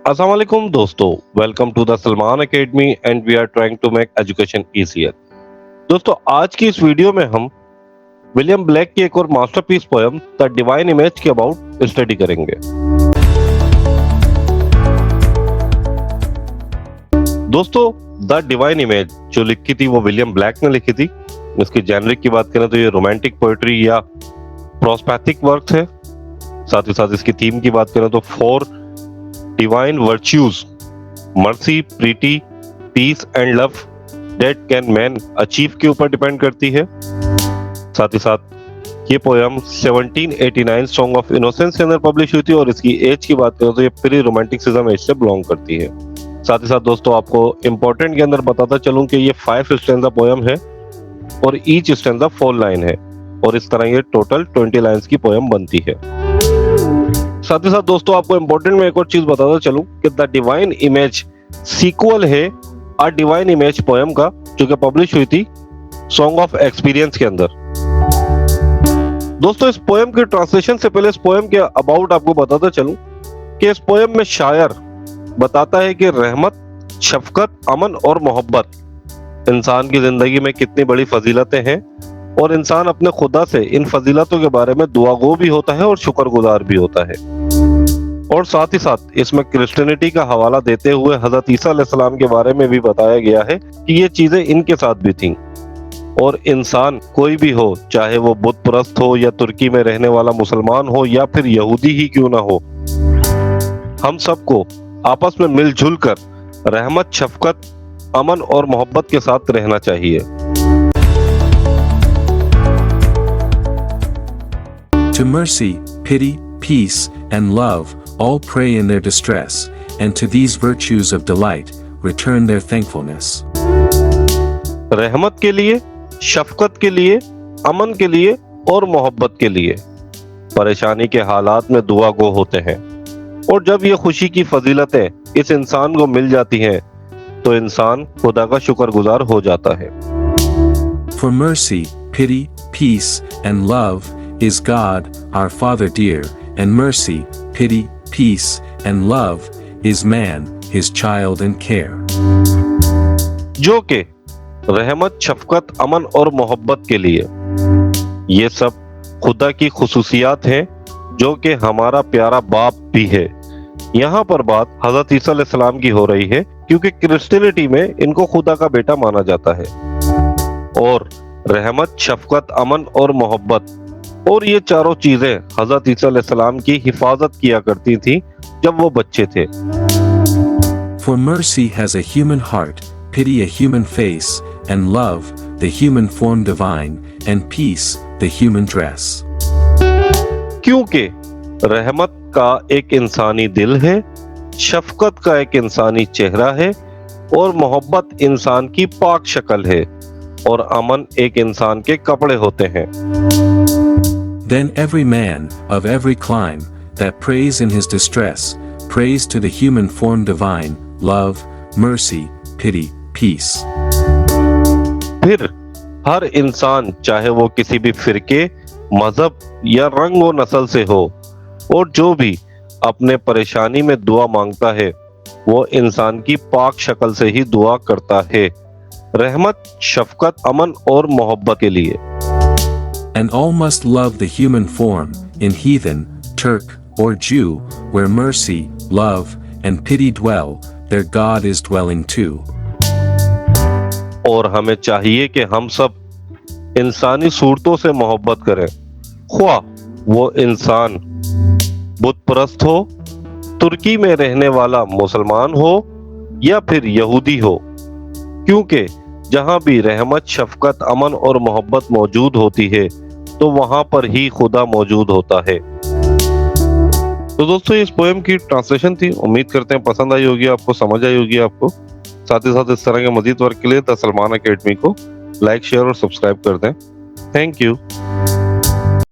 Assalamu alaikum दोस्तों, welcome to the Salman academy and we are trying to make education easier. दोस्तों, आज की इस वीडियो में हम विलियम ब्लेक की एक और masterpiece poem the divine image के अबाउट स्टडी करेंगे। दोस्तों, द डिवाइन इमेज जो लिखी थी वो विलियम ब्लेक ने लिखी थी। इसकी जेनरिक की बात करें तो ये रोमांटिक पोएट्री या प्रोस्पैथिक वर्क है। साथ ही साथ इसकी थीम की बात करें तो 4 divine virtues mercy, pity, peace and love that can man achieve के ऊपर डिपेंड करती है। साथ ही साथ ये पोयम 1789 सॉन्ग ऑफ इनोसेंस के अंदर पब्लिश हुई थी और इसकी एज की बात करें तो ये प्री रोमांटिसिज्म एज से बिलोंग करती है। साथ ही साथ दोस्तों, आपको इंपॉर्टेंट के अंदर बताता चलूं कि ये 5 स्टैंजा पोयम है और ईच स्टैंजा 4 लाइन है और इस तरह ये टोटल 20 लाइन्स की पोयम बनती है। साथ ही साथ दोस्तों, आपको इंपॉर्टेंट में एक और चीज बताता चलूं कि द डिवाइन इमेज सीक्वल है अ डिवाइन इमेज पोयम का, जो कि पब्लिश हुई थी सॉन्ग ऑफ एक्सपीरियंस के अंदर। दोस्तों, इस पोयम के ट्रांसलेशन से पहले इस पोयम के अबाउट आपको बताता चलूं कि इस पोयम में शायर बताता है कि रहमत, शफकत, अमन और मोहब्बत इंसान की जिंदगी में कितनी बड़ी फजीलतें हैं और इंसान अपने खुदा से इन फजीलतों के बारे में दुआगो भी होता है और शुक्रगुजार भी होता है। और साथ ही साथ इसमें क्रिश्चियनिटी का हवाला देते हुए हजरत ईसा अलैहिस्सलाम के बारे में भी बताया गया है कि ये चीजें इनके साथ भी थीं और इंसान कोई भी हो, चाहे वो बुत परस्त हो या तुर्की में रहने वाला मुसलमान हो या फिर यहूदी ही क्यों ना हो, हम सबको आपस में मिलजुल कर रहमत, शफकत, अमन और मोहब्बत के साथ रहना चाहिए। To mercy, pity, peace, and love, all pray in their distress, and to these virtues of delight, return their thankfulness. रहमत के लिए, शफकत के लिए, अमन के लिए और मोहब्बत के लिए परेशानी के हालात में दुआ गो होते हैं और जब ये खुशी की फजीलतें इस इंसान को मिल जाती हैं तो इंसान खुदा का शुक्रगुजार हो जाता है। For mercy, pity, peace, and love is God, our Father dear, and mercy, pity, peace, and love is man, his child and care. जो कि रहमत, शफकत, अमन और मोहब्बत के लिए, ये सब खुदा की खुसूसियात हैं जो कि हमारा प्यारा बाप भी है। यहाँ पर बात हजरत ईसा अलैहिस्सलाम की हो रही है क्योंकि क्रिश्चियनिटी में इनको खुदा का बेटा माना जाता है और रहमत, शफकत, अमन और मोहब्बत और ये चारों चीजें हजरत ईसा अलैहिस्सलाम की हिफाजत किया करती थी जब वो बच्चे थे। For mercy has a human heart, pity a human face, and love the human form divine, and peace the human dress. क्योंकि रहमत का एक इंसानी दिल है, शफकत का एक इंसानी चेहरा है और मोहब्बत इंसान की पाक शक्ल है और अमन एक इंसान के कपड़े होते हैं। Then every man of every clime that prays in his distress prays to the human form divine, love, mercy, pity, peace. फिर हर इंसान, चाहे वो किसी भी फिरके, मजहब या रंग व नस्ल से हो और जो भी अपने परेशानी में दुआ मांगता है वो इंसान की पाक शक्ल से ही दुआ करता है, रहमत, शफकत, अमन और मोहब्बत के लिए। And all must love the human form, in heathen, Turk, or Jew, where mercy, love, and pity dwell, their God is dwelling too. और हमें चाहिए कि हम सब इंसानी सूरतों से मोहब्बत करें, ख्वाह वो इंसान बुत परस्त हो, तुर्की में रहने वाला मुसलमान हो या फिर यहूदी हो, क्योंकि जहां भी रहमत, शफकत, अमन और मोहब्बत मौजूद होती है तो वहां पर ही खुदा मौजूद होता है। तो दोस्तों, इस पोएम की ट्रांसलेशन थी, उम्मीद करते हैं पसंद आई होगी आपको, समझ आई होगी आपको। साथ ही साथ इस तरह के मजीद वर्क के लिए द सलमान एकेडमी को लाइक, शेयर और सब्सक्राइब कर दें। Thank you.